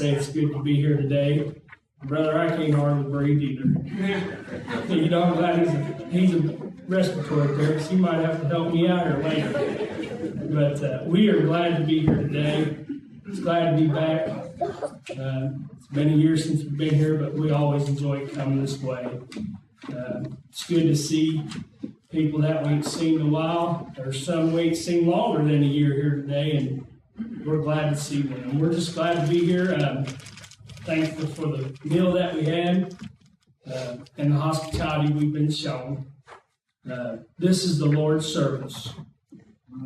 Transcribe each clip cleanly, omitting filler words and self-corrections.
say it's good to be here today. Brother, I can't hardly breathe either. You know, I'm glad he's a respiratory therapist. He might have to help me out here later. But we are glad to be here today. It's glad to be back. It's been a year since we've been here, but we always enjoy coming this way. It's good to see people that we ain't seen in a while. There's some we ain't seen longer than a year here today, and we're glad to see them. We're just glad to be here. Thankful for the meal that we had and the hospitality we've been shown. This is the Lord's service.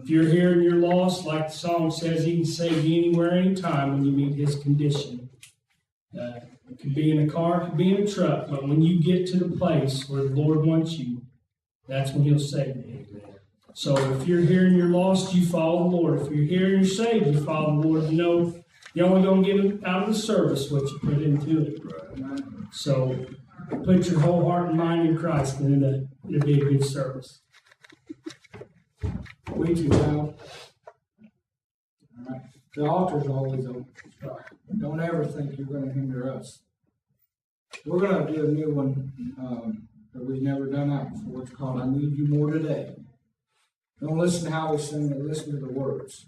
If you're here and you're lost, like the song says, He can save you anywhere, anytime when you meet His condition. It could be in a car, it could be in a truck, but when you get to the place where the Lord wants you, that's when He'll save you. So if you're here and you're lost, you follow the Lord. If you're here and you're saved, you follow the Lord. You know you're only going to get out of the service what you put into it. So put your whole heart and mind in Christ, and it'll be a good service. We too well. Right. The altar's always open. Don't ever think you're going to hinder us. We're going to do a new one that we've never done out before. It's called I Need You More Today. Don't listen to how we sing it, listen to the words.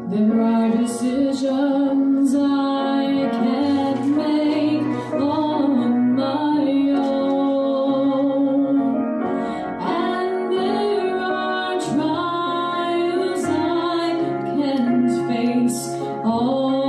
There are decisions I can't make on my own, and there are trials I can't face all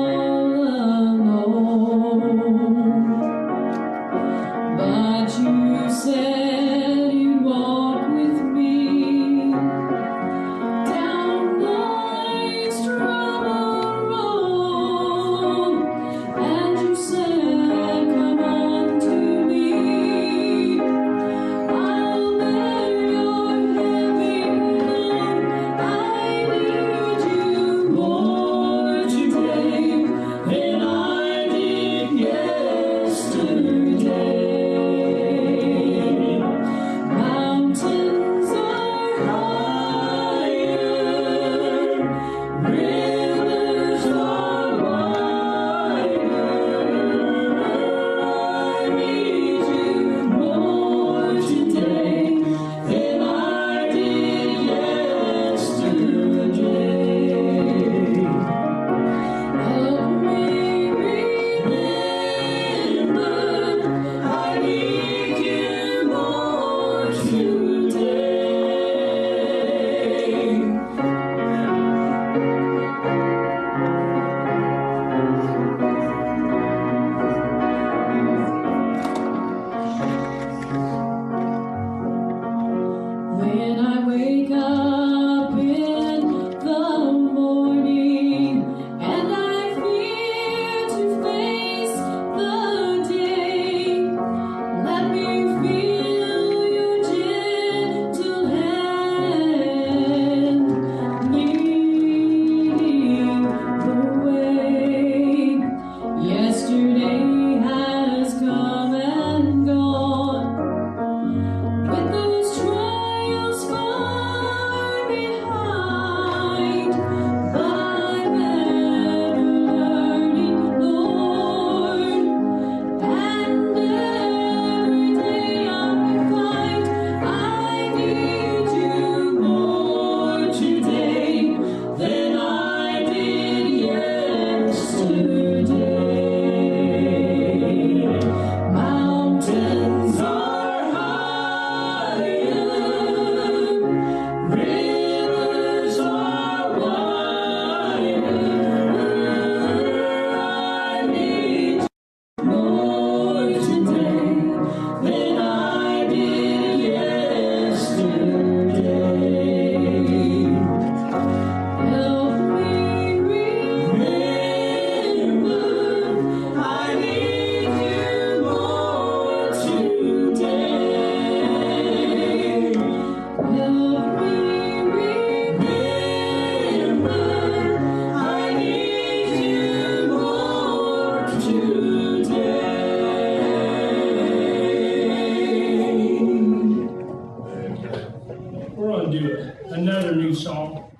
song.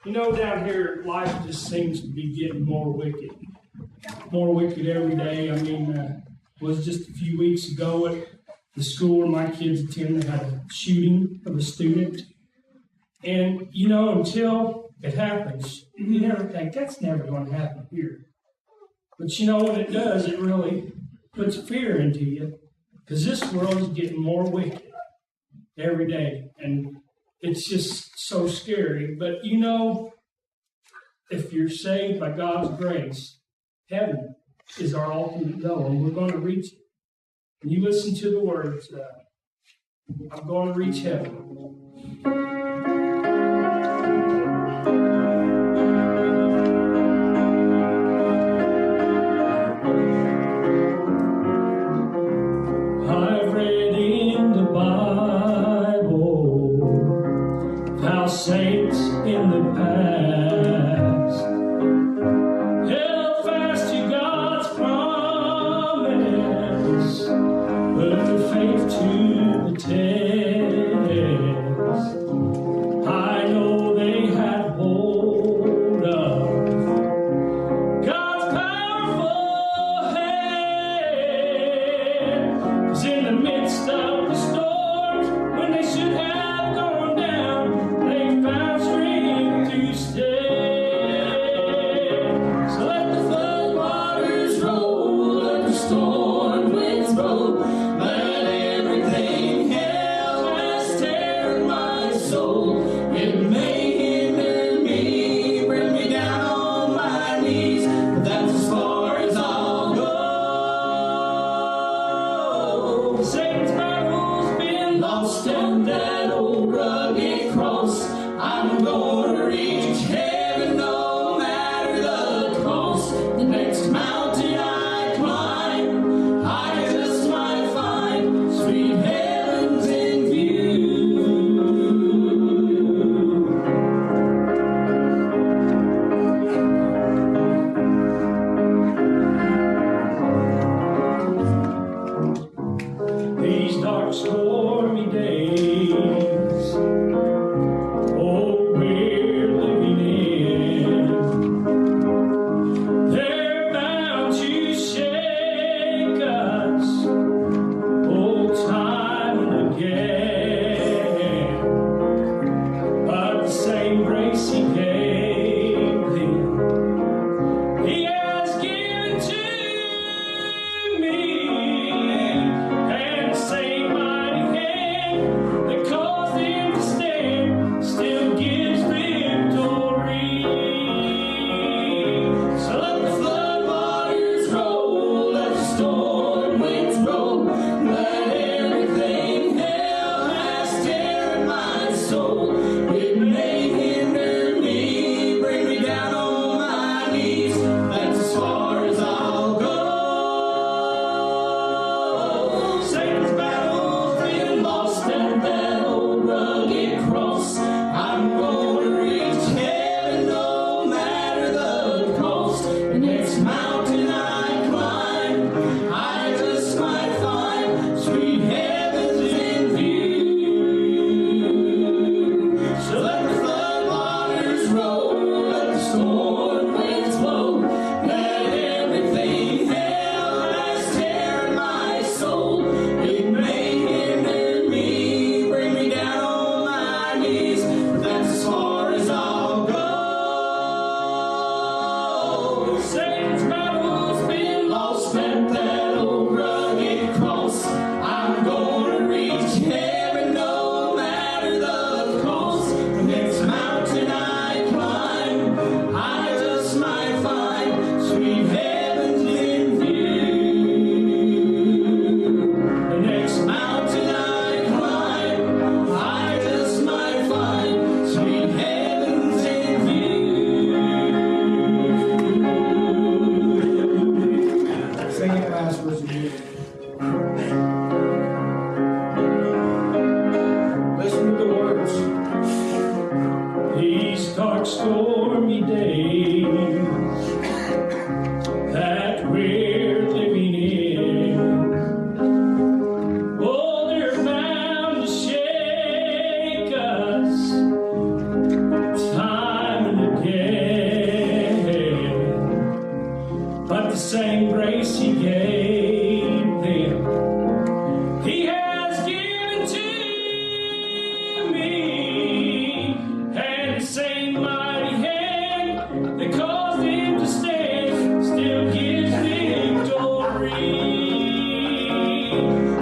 You know, down here, life just seems to be getting more wicked every day. I mean, it was just a few weeks ago at the school where my kids attend, they had a shooting of a student. And, you know, until it happens, you never think that's never going to happen here. But, you know, when it does, it really puts fear into you, because this world is getting more wicked every day. And it's just so scary. But, you know, if you're saved by God's grace, heaven is our ultimate goal, and we're going to reach it. And you listen to the words, I'm going to reach heaven. I've read in the Bible how saints in the past held fast to God's promise, put their faith to the test. I know they had hold of God's powerful hand, 'cause in the midst of the storms, when they should have gone down, they found strength to stand. So let the flood waters roll, let the storm winds blow, let everything hell has teared my soul. It may hinder me, bring me down on my knees, but that's as far as I'll go. Satan's battle's been lost and that old rugged cross, I'm gonna reach heaven no matter the cost. The next mountain I climb, I just might find sweet heavens in view. These dark, stormy days, oh, we're living in, they're bound to shake us, oh, time and again. But the same grace He gave them, He has given to me, and the same mighty hand that caused them to stand still gives victory. So let the flood waters roll, let the storm winds blow, let everything hell has teared my soul. It may hinder me, bring me down on my knees, that's as far as I'll go. Satan's battle's been lost at that old rugged cross, I'm gonna reach heaven no matter the cost. The next mountain I climb, I just might find sweet heavens in view. So let the flood waters roll, let the storm winds blow, let everything hell has teared my soul. It may hinder me, bring me down on my knees, but that's as far as I'll go. Satan's battle's been lost at that old rugged cross, I'm gonna reach heaven no matter the cost. The next mountain I climb, I just might find sweet heavens in view. The next mountain I climb, I just might find sweet heavens in view. Sing it last verse again. Listen to the words. These dark, stormy days that we're living in, oh, they're bound to shake us, grace He gave them, He has given to me, and the same mighty hand that caused Him to stand still gives victory.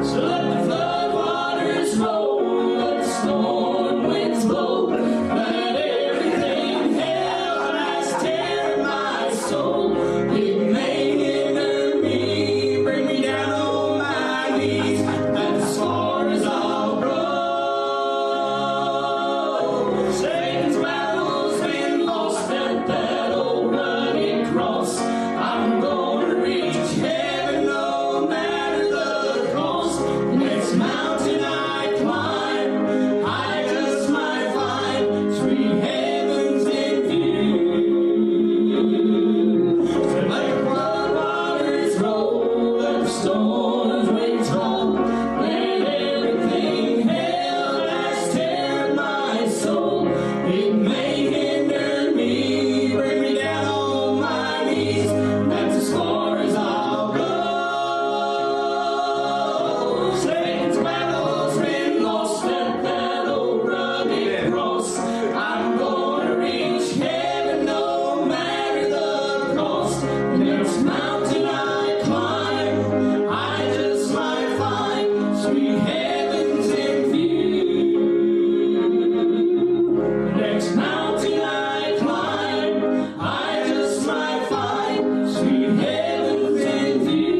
So let the flood waters roll, let the storm winds blow, let everything hell has tear my soul. It may hinder me, bring me down on my knees, as far as I'll go. Satan's battle's been lost at that old rugged cross. I'm gonna reach heaven no matter the cost. The next mountain I climb, I just might find sweet heavens in view. So let the flood waters roll, let the storms winds roll, let everything hell has tear my soul. It may hinder me, bring me down on my knees, that's as far as I'll go. Satan's battle's been lost at that old rugged cross. I'm gonna reach heaven no matter the cost. The next mountain I climb, I just might find sweet heavens in view. The next mountain I climb, I just might find sweet heavens in view.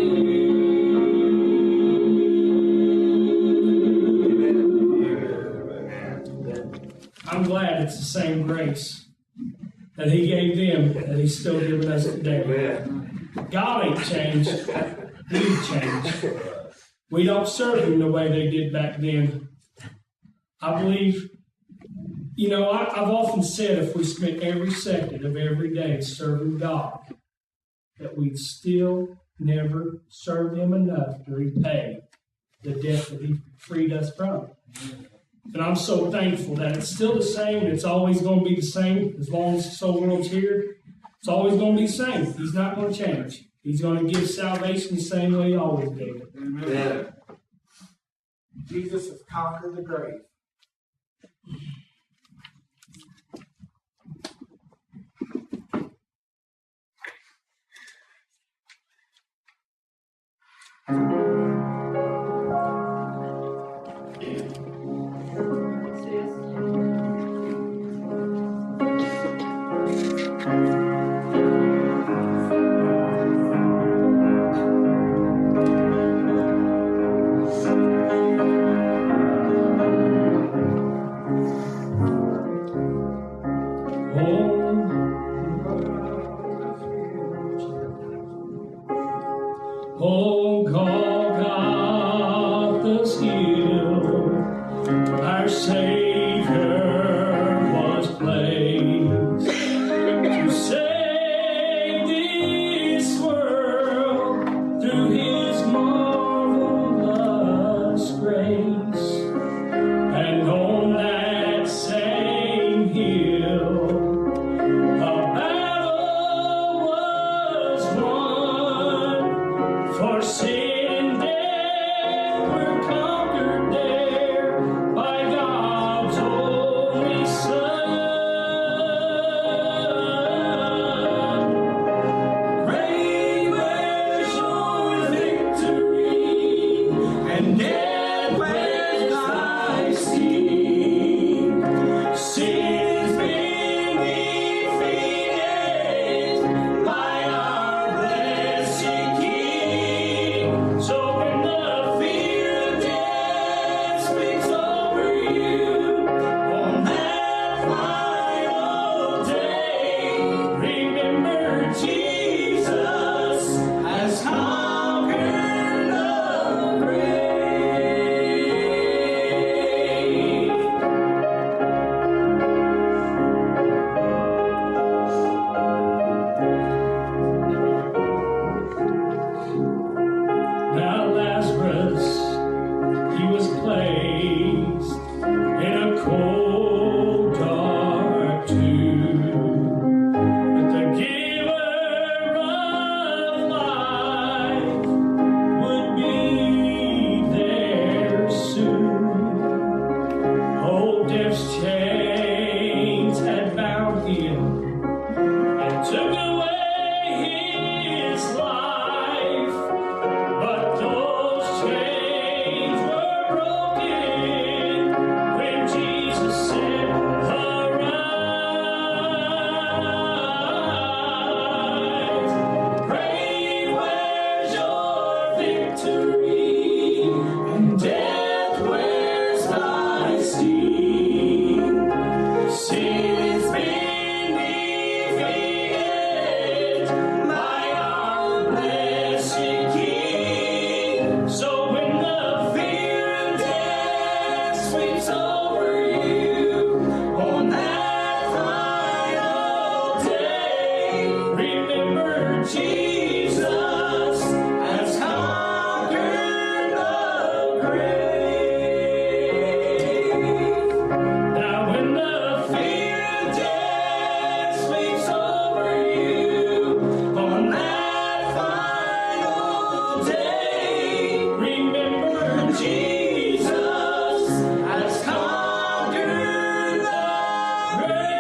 I'm glad it's the same grace that He gave them that He's still giving us today. God ain't changed. We've changed. We don't serve Him the way they did back then. I believe, I've often said if we spent every second of every day serving God, that we'd still never serve Him enough to repay the debt that He freed us from. And I'm so thankful that it's still the same. It's always going to be the same as long as the soul world's here. It's always going to be the same. He's not going to change. He's going to give salvation the same way He always gave it. Amen. Jesus has conquered the grave. Oh, Golgotha's hill, our Savior was placed to save this world through His marvelous grace. And on that same hill, a battle was won, for sin and death were conquered there by God's only Son. Great was your victory, and death was thy sting. Sin's been defeated by our blessed King. So when the fear of death speaks over you on that final day, remember Jesus has conquered the grave. Now Lazarus, he was placed in a cold, dark tomb. But the giver of life victory, and death wears thy sting. Sin is been defeated by our blessed King. So when the fear of death sweeps over you on that final day, remember Jesus has conquered the grave. Now when the fear of death sweeps over you on that final day, remember Jesus has conquered the grave.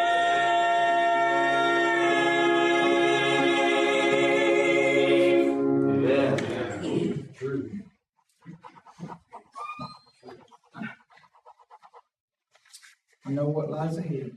I know what lies ahead.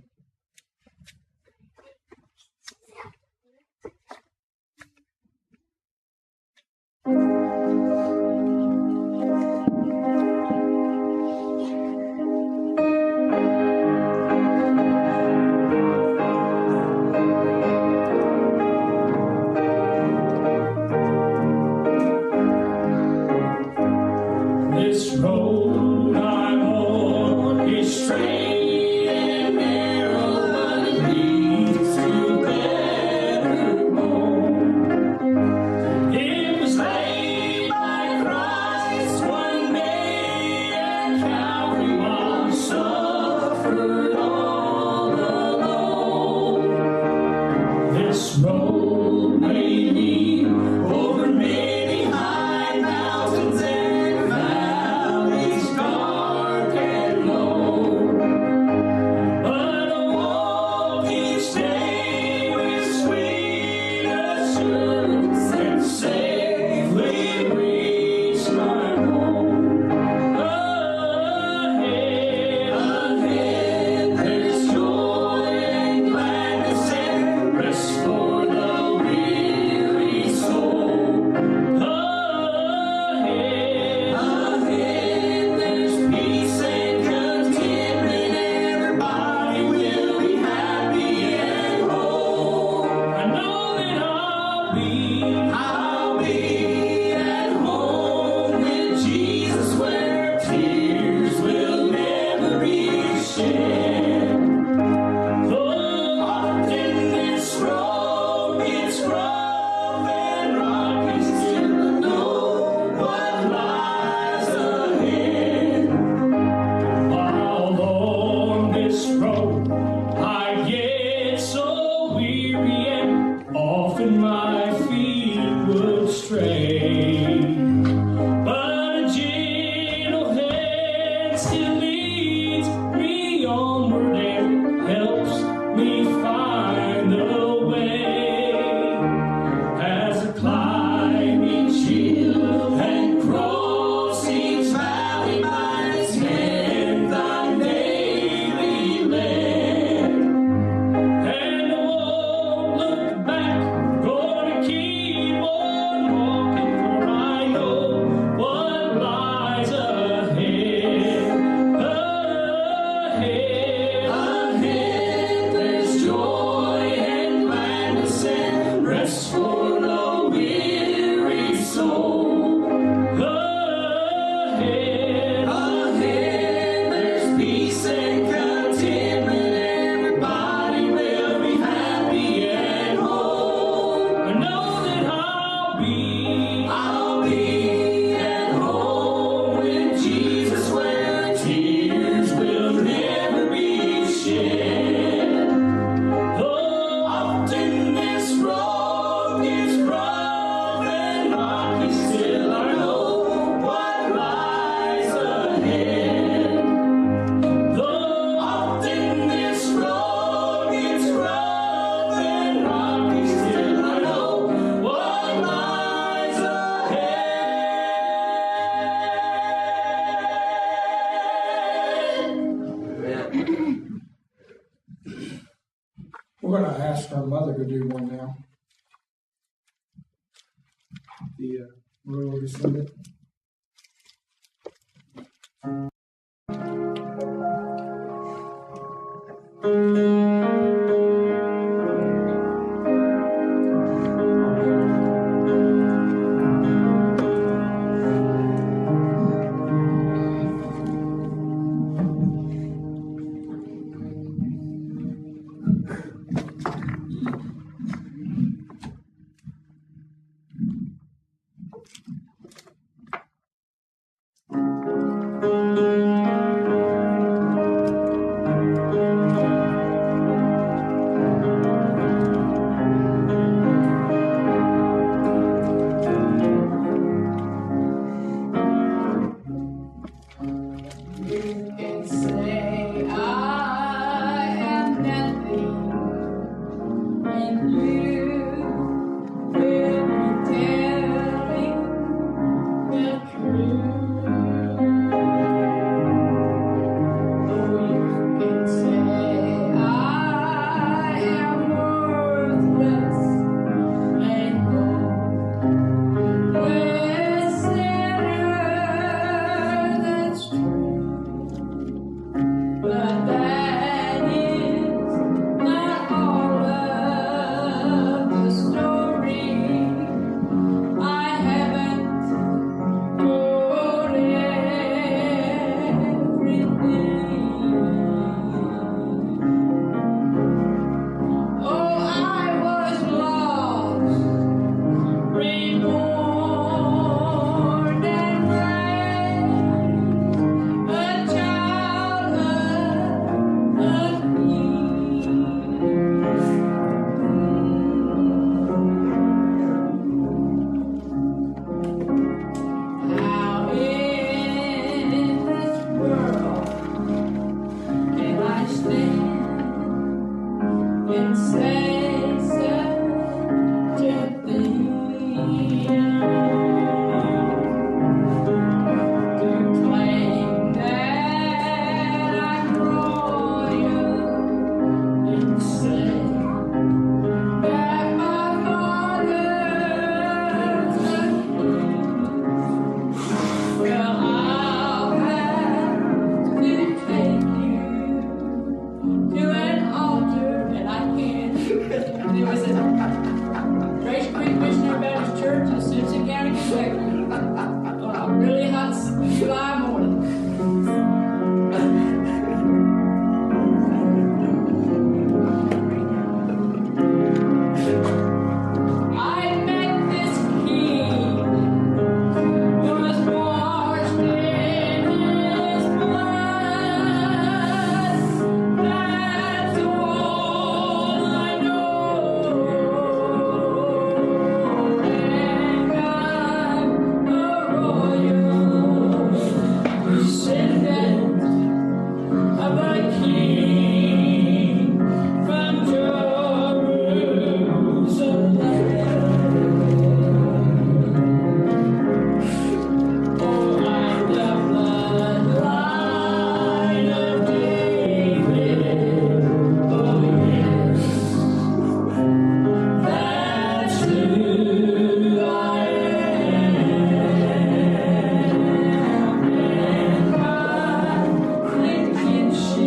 This road I'm on is straight and narrow, but it leads to better home. It was laid by Christ one day at Calvary while he suffered all alone. This road may lead over many high mountains and valleys dark and low, but I walk each day with sweet assurance and safely reach my home. Ahead, there's joy and gladness and rest for the weary soul. Ahead, there's peace and contentment. Everybody will be happy and whole. I know that I'll be at home with Jesus, where tears will never be shed. Though often this road gets rough and rocky, still I know what lies ahead. While on this road I get so weary and often my feet would stray, but a gentle hand still leads me onward and helps me find the way. As I climb each hill and cross each valley, by His hand I'm daily led. And I won't look back, gonna keep on walking, for I know what lies ahead. Ahead, there's joy and gladness and rest for the weary soul. Ahead, there's peace and contentment. Everybody will be happy and whole. I know that I'll be at home with Jesus, where tears will never be shed. Though often this road gets rough and rocky, still I know what lies ahead. Though often this road gets rough and rocky, still I know what lies ahead. We're going to ask our mother to do one now. The We'll rescind it.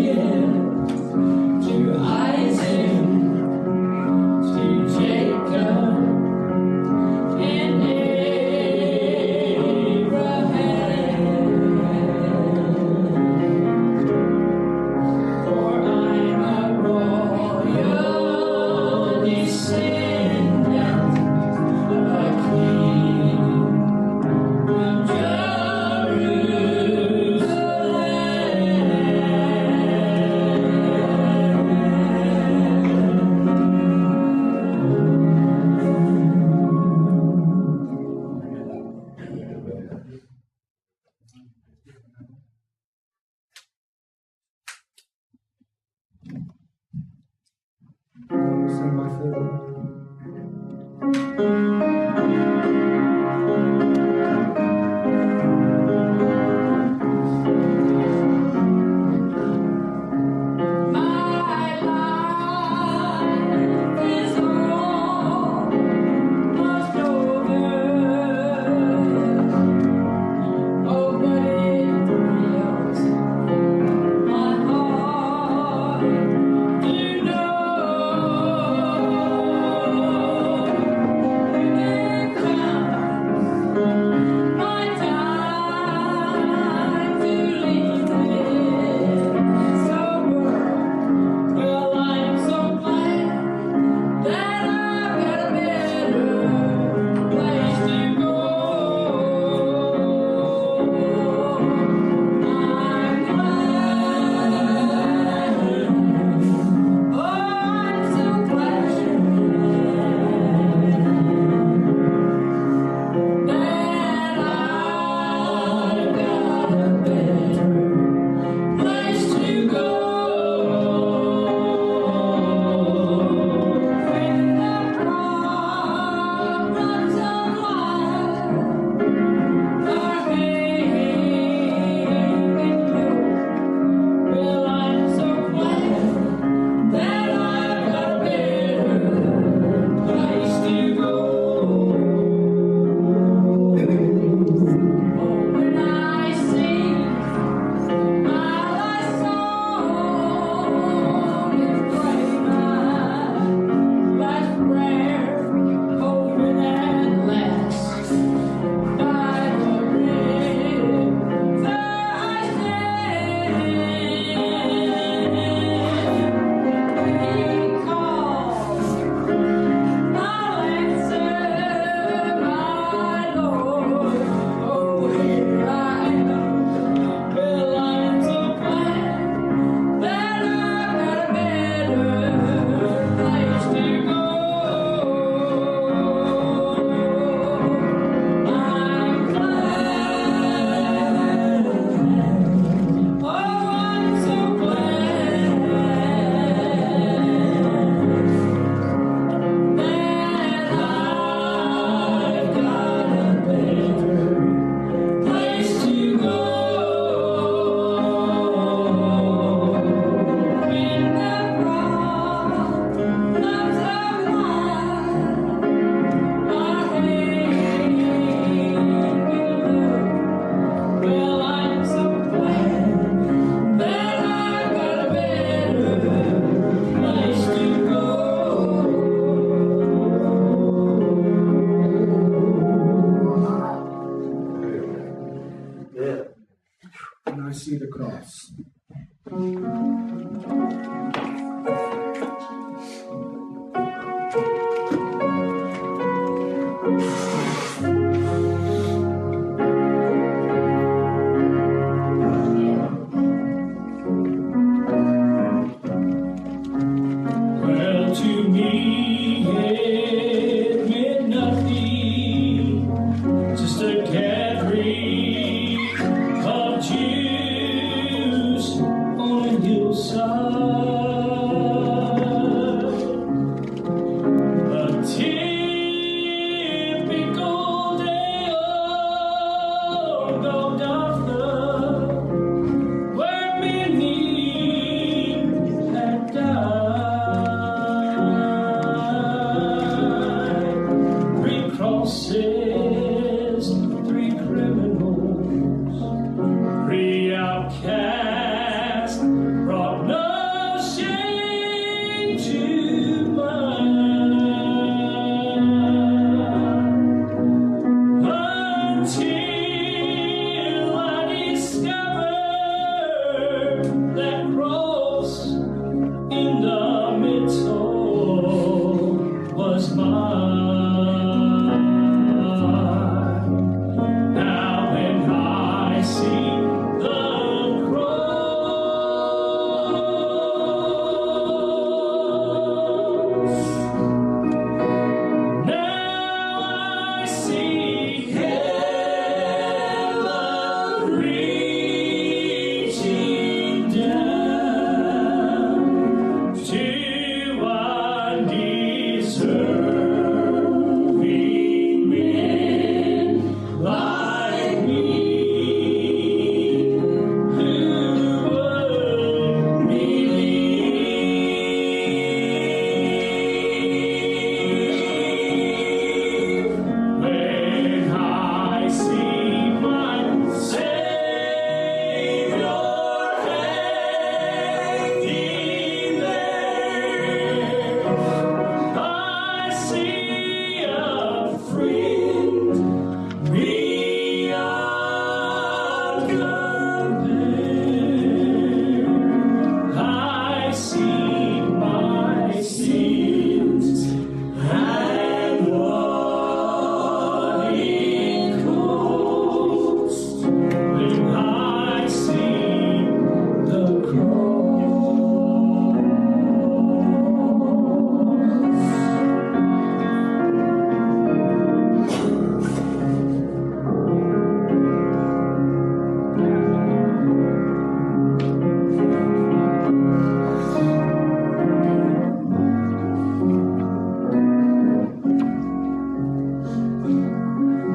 Yeah. see the cross. Well, to me it meant nothing, just a gathering of Jews on a hillside. A typical day of Golgotha, where many had died. 3 crosses, 3 criminals, 3 outcasts, brought no shame to mine. Until I discovered that cross in the middle was mine. Now when I see the cross, now I see heaven reaching down to undeserving men like me, who would believe when I see my Savior hanging there. I see a friend beyond compare. I see my sins and what it cost when I see the cross.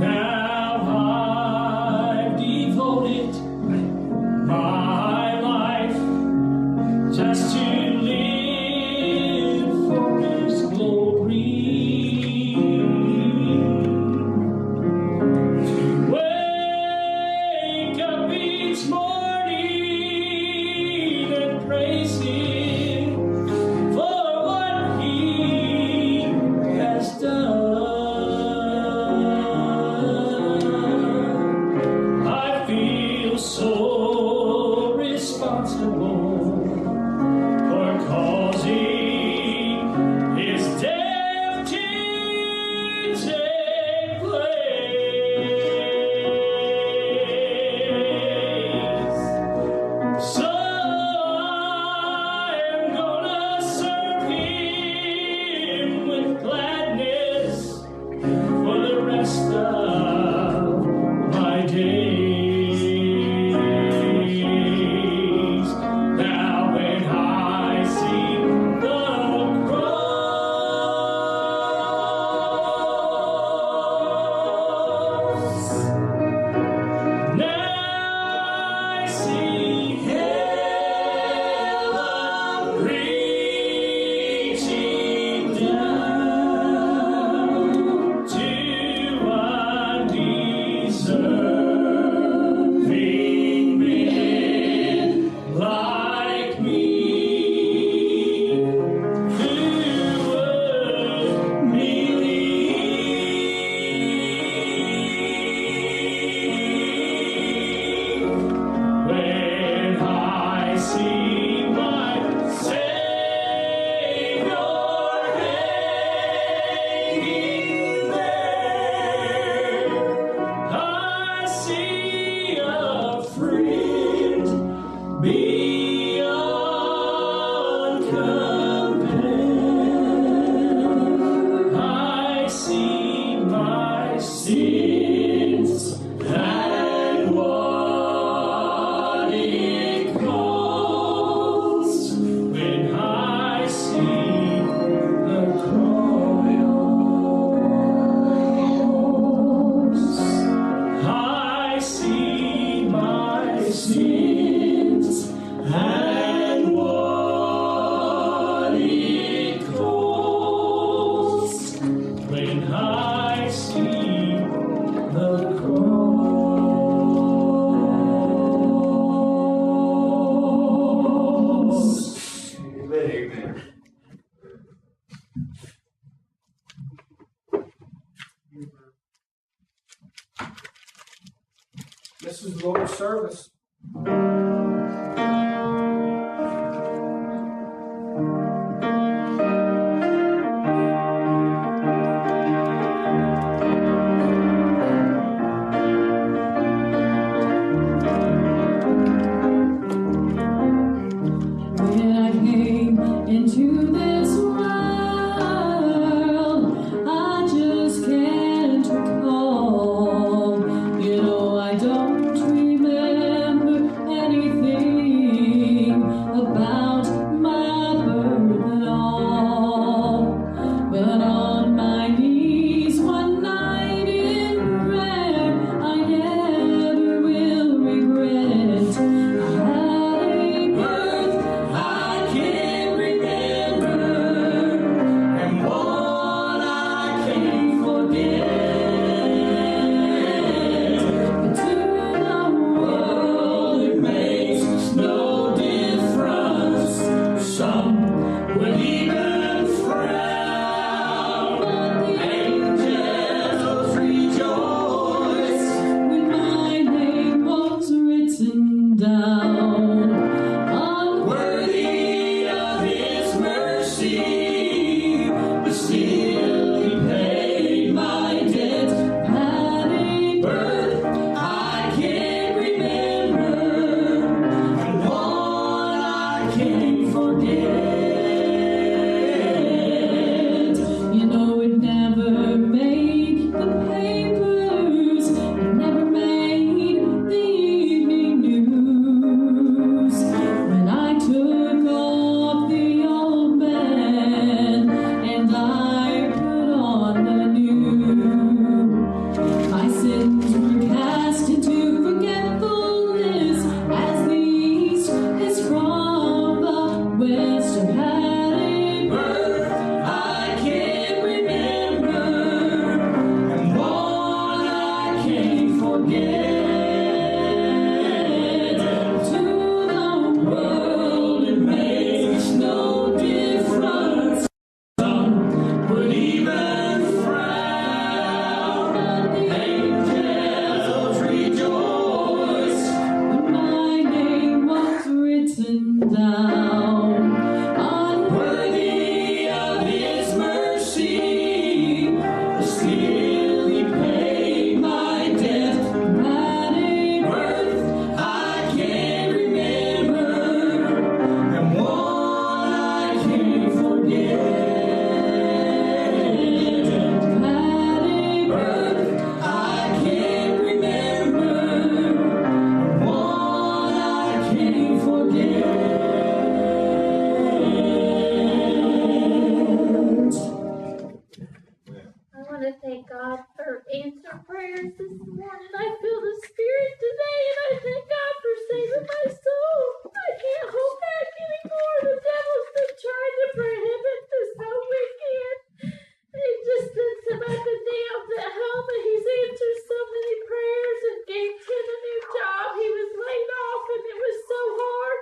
Now I've devoted my life just to live for His glory, to wake up each morning and praise Him for what He has done. I feel so responsible for causing His death to take place. So I'm gonna serve Him with gladness for the rest of my days. Now when I see the cross, now I see heaven reaching down to undeserved beyond compare. I see my sins and what it costs when I see the cross. I see my sins and what it costs when I see the cross. Amen. This is the Lord's service. When I came into this world, I just can't recall. You know, I don't remember anything about my birth at all. But on my knees one night in prayer, I never will regret. I had a birth I can't remember and what I can't forget. but to the world It makes no difference. Some would even frown. Angels rejoice. when my name was written down. Worthy of His mercy, but still He paid my debt. Had a Birth I can't remember, and what I can't forget. You know, it never made the papers, it never made the evening news. When I took off the old man and I put on the new, my sins were cast into forgetfulness as the east is from the west. I had a Birth I can't remember, and what I can't forget. to the World, it makes no difference. Some would even frown. Angels rejoice. when my name was written down. Worthy of His mercy, but still He paid my debt. Had a Birth I can't remember, and what I can't forget. had a Birth I can't remember, and what I can't forget. I want to thank God for answered prayers this morning. I feel the Spirit today, and I thank God for saving my soul. I can't hold back anymore. The devil's been trying to prohibit this whole weekend. He's just been some up and downs at home, and he's answered so many prayers and gave Tim a new job. He was laid off, and it was so hard.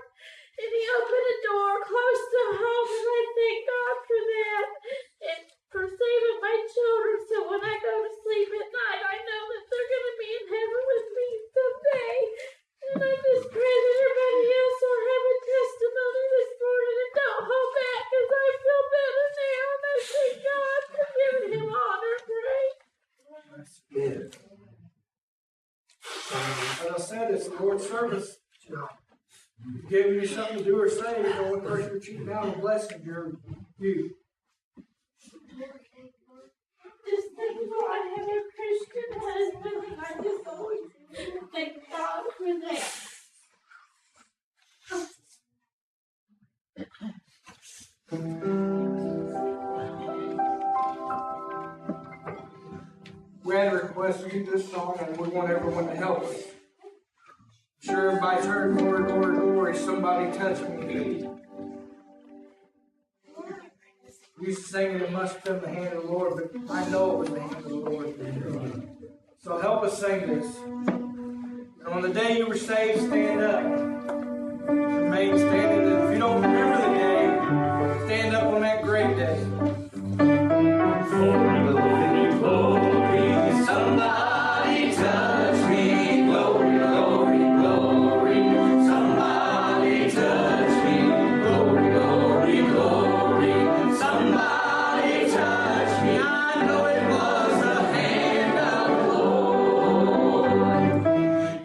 And he opened a door close to home, and I thank God for that. And for saving my children, so when I go to sleep at night, I know that they're going to be in heaven with me someday. And I just pray that everybody else will have a testimony this morning and don't hold back, because I feel better now. And I thank God for giving Him honor and praise. As I said, it's the Lord's service. He's giving you something to do or say. The only person you're cheating out on blessing you. Just thank God I have a Christian husband, and I just always thank God for that. We had a request to use this song, and we want everyone to help us. I'm sure everybody's heard "Glory, Glory, Glory." Somebody touch me. We used to sing it must have been the hand of the Lord, but I know it was the hand of the Lord. So help us sing this. And on the day you were saved, stand up. Remain standing. If you don't remember the day, stand up on that great day. Glory, glory, glory, somebody touch me. Glory, glory, glory, somebody touch me. Glory, glory, glory, somebody touch me. I know it was the hand of the Lord.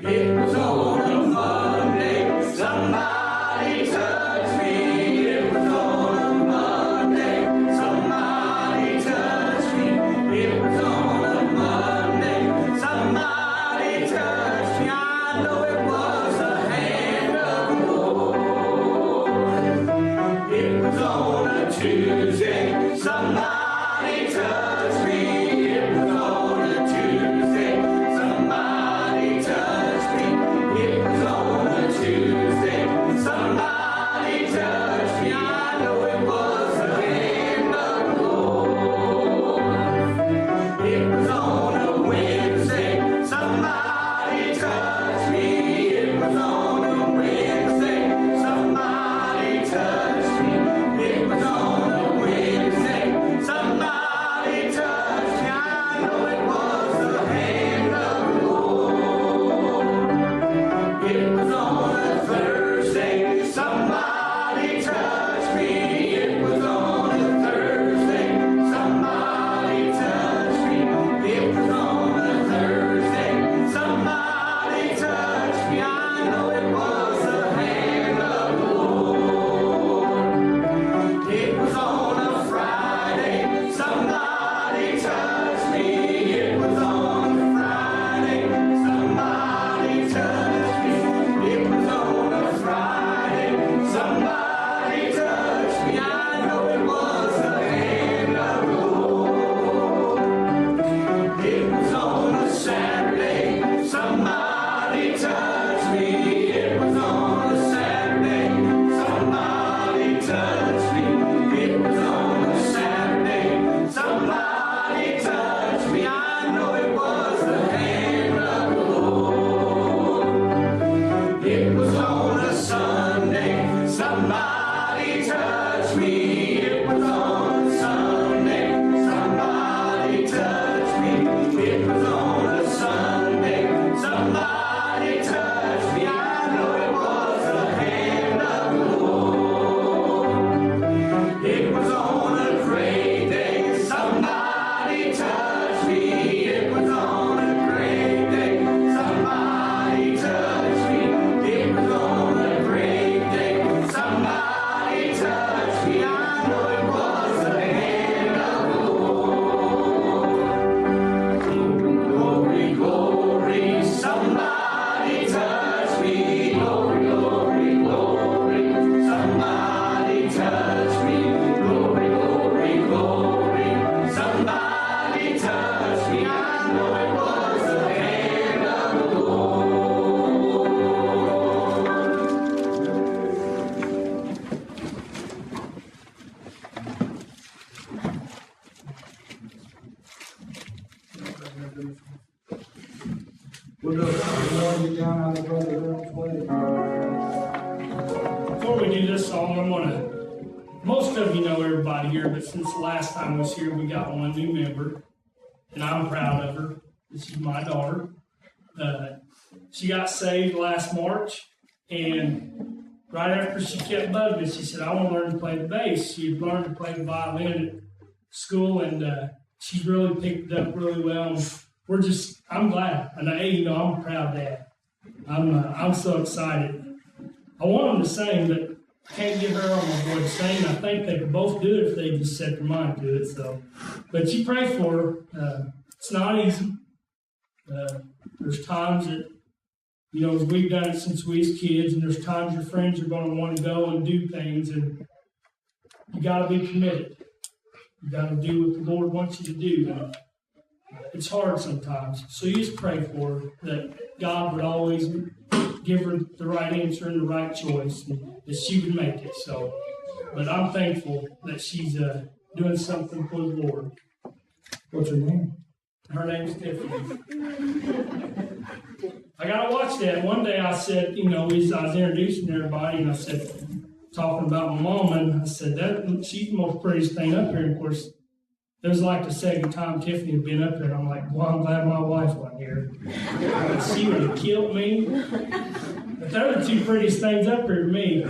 It was on a Monday, somebody touched me. It was on a Monday, somebody touched me. It was on a Monday, somebody touched me. I know it was the hand of the Lord. It was on a Tuesday, somebody touched me. It was on a Tuesday, somebody touched me. It was on a Tuesday, somebody touched me. I know it was the hand of the Lord. It was on a Wednesday, somebody touched me. It was on a Wednesday, somebody touched me. It was on a Wednesday, somebody touched me. I know it was the hand of the Lord. It was on a Thursday, somebody touched me. It was on a Thursday, somebody touched me. It was on a Thursday, somebody touched me. I know it was the hand of the Lord. It was on a Friday, somebody touched me. It was on a Friday, somebody touched me. It was on a Friday, somebody touched me. I know it was the hand of the Lord. It was on a Saturday, somebody touched me. It was on a Saturday, somebody touched me. It was on a Saturday, somebody touched me. I know it was the hand of the Lord. It was on a Sunday, somebody touched me. It was on a Sunday, somebody touched me. It was on a Sunday, somebody touched me. I know it was the hand of the Lord. It was on a great day, somebody touched me. It was on a great day, somebody touched me. It was on a great day, somebody touched me. I know it was the hand of the Lord. Glory, glory, somebody touched me. Glory, glory, glory, somebody touched me. Glory, glory, glory, somebody touched me. I know it was the hand of the Lord. We'll do it. Down on the brother Earl's way. Before we do this song, most of you know everybody here, but since the last time I was here, we got one new member, and I'm proud of her. This is my daughter. She got saved last March, and right after she kept bugging us, she said, I want to learn to play the bass. She had learned to play the violin at school, and she's really picked it up really well. I'm glad, and I'm a proud dad. I'm so excited. I want them to sing, but can't get her on my board to sing. I think they could both do it if they just set their mind to it. So, but you pray for her. It's not easy. There's times that, you know, we've done it since we was kids, and there's times your friends are going to want to go and do things, and you got to be committed. You got to do what the Lord wants you to do. And it's hard sometimes. So you just pray for her, that God would always give her the right answer and the right choice, and that she would make it. So, but I'm thankful that she's doing something for the Lord. What's her name? Her name's Tiffany. I gotta watch that. One day I said, you know, I was introducing everybody, and I said, talking about my mom, and I said, that she's the most prettiest thing up here. And of course, it was like the second time Tiffany had been up here, and I'm like, well, I'm glad my wife wasn't here. She would have killed me. But they're the two prettiest things up here to me.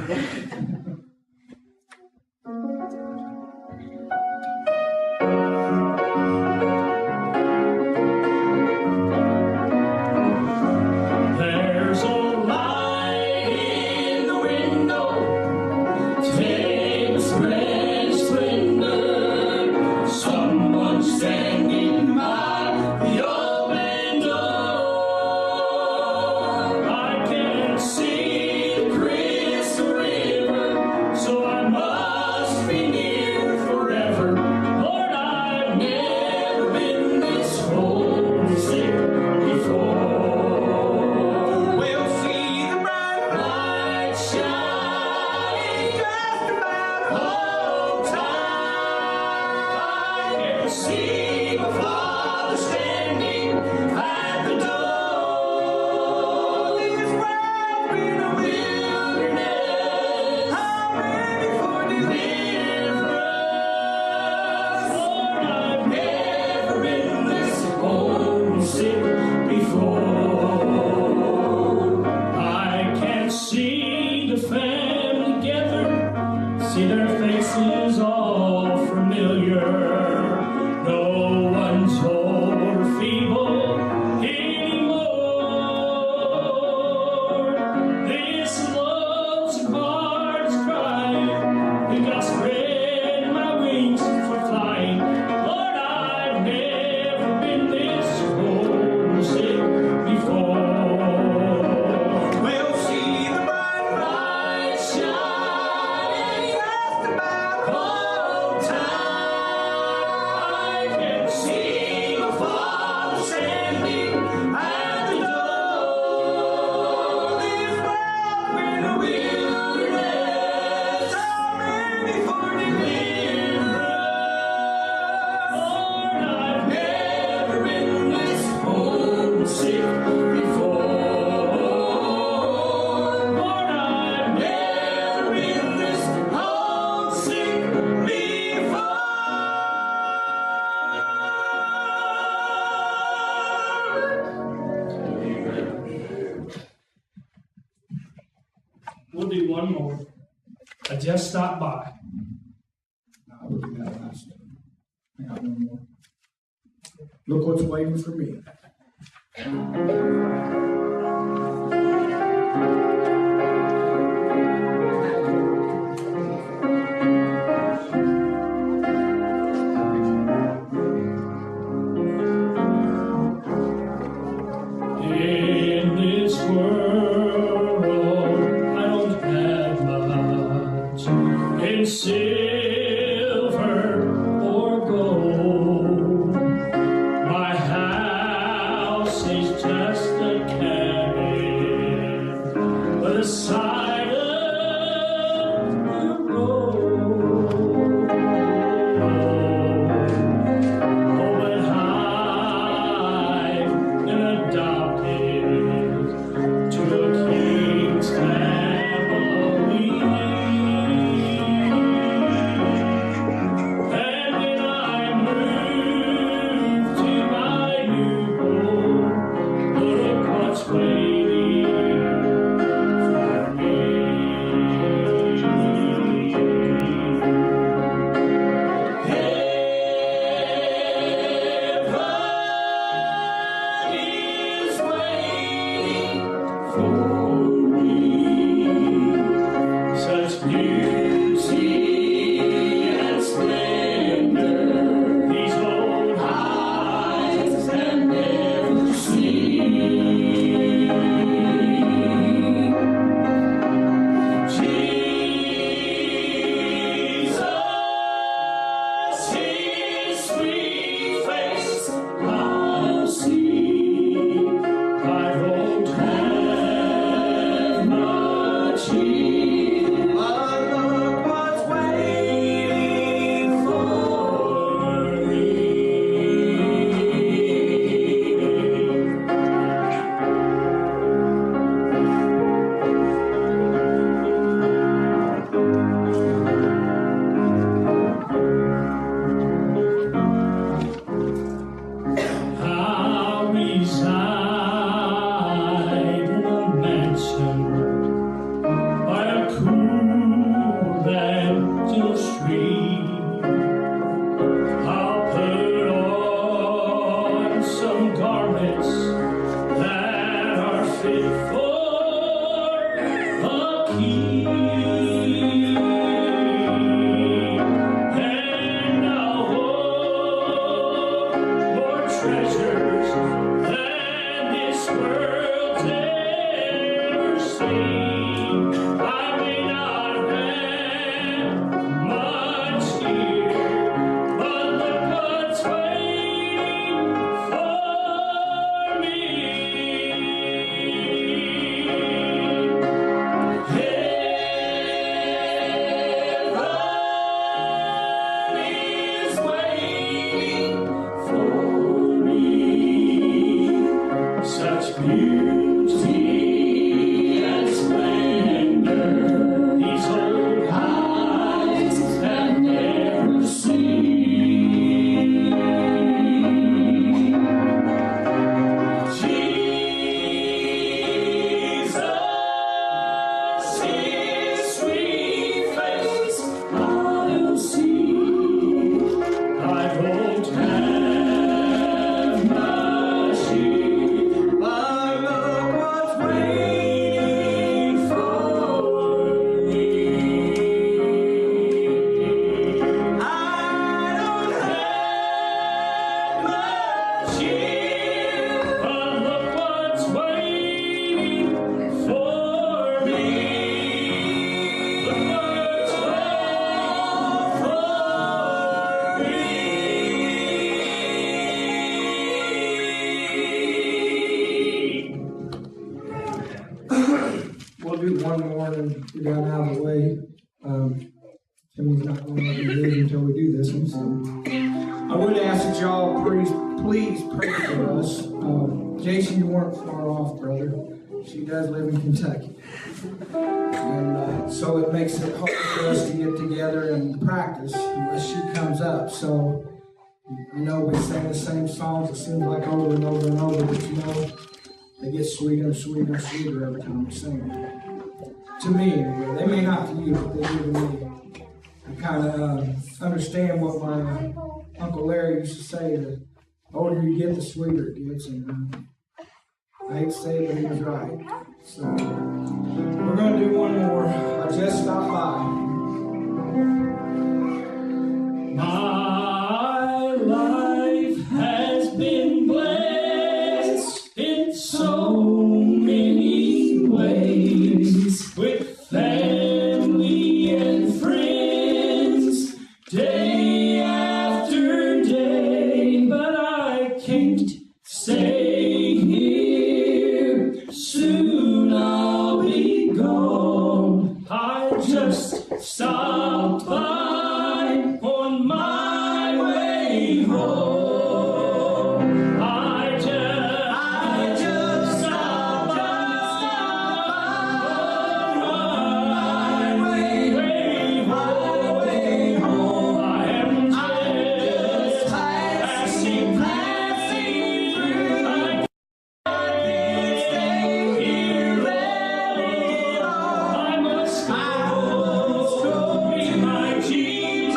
We'll do one more. I just stopped by. No, we'll do that last one. I got one more. Look what's waiting for me. In this world, I don't have much in silver or gold. My house is just a cabin by the side of the road. Oh, but I've been adopted to a king's family. And when I move to my new home, look what's waiting for me. Heaven is waiting for me. do one more and then get that out of the way. Timmy's not going to let me leave until we do this one. So I would ask that y'all please pray for us. Jason, you weren't far off, brother. She does live in Kentucky. And so it makes it hard for us to get together and practice unless she comes up. So I know we sing the same songs, it seems like over and over and over, but you know, they get sweeter and sweeter and sweeter every time we sing them. To me, anyway. They may not to you, but they do to me. I kind of understand what my Uncle Larry used to say, that the older you get, the sweeter it gets. And I hate to say it, but he was right. So we're going to do one more. I just stopped by. My life has been blessed in so many ways, with family and friends, day after day, but I can't stay here. Soon I'll be gone. I just stopped by on my way home. I just stopped by on my way home. I am just passing through. I can't stay here very long. I must go meet my Jesus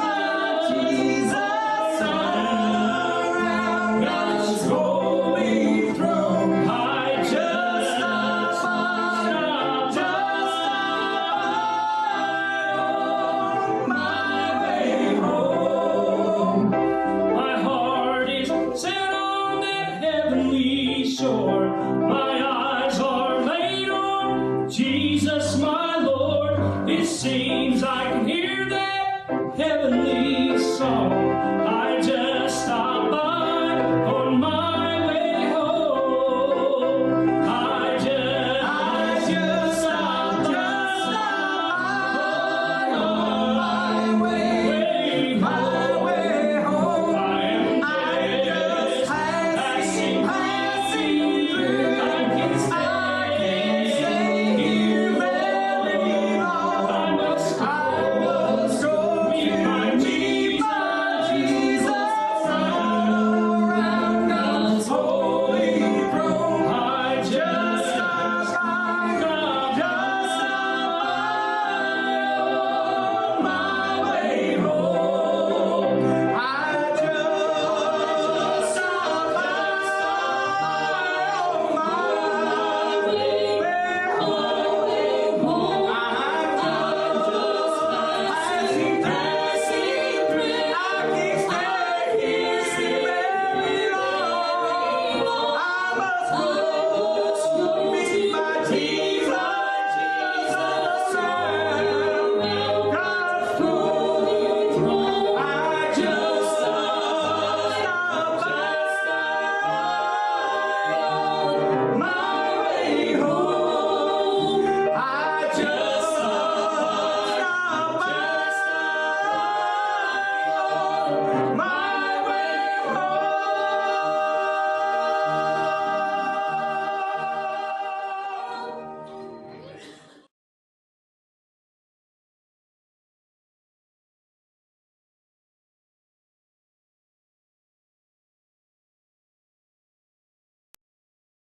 around God's holy throne. I just stopped by on my way home. My heart is set on that heavenly shore. My eyes are laid on Jesus, my Lord. It seems I can hear that heavenly song.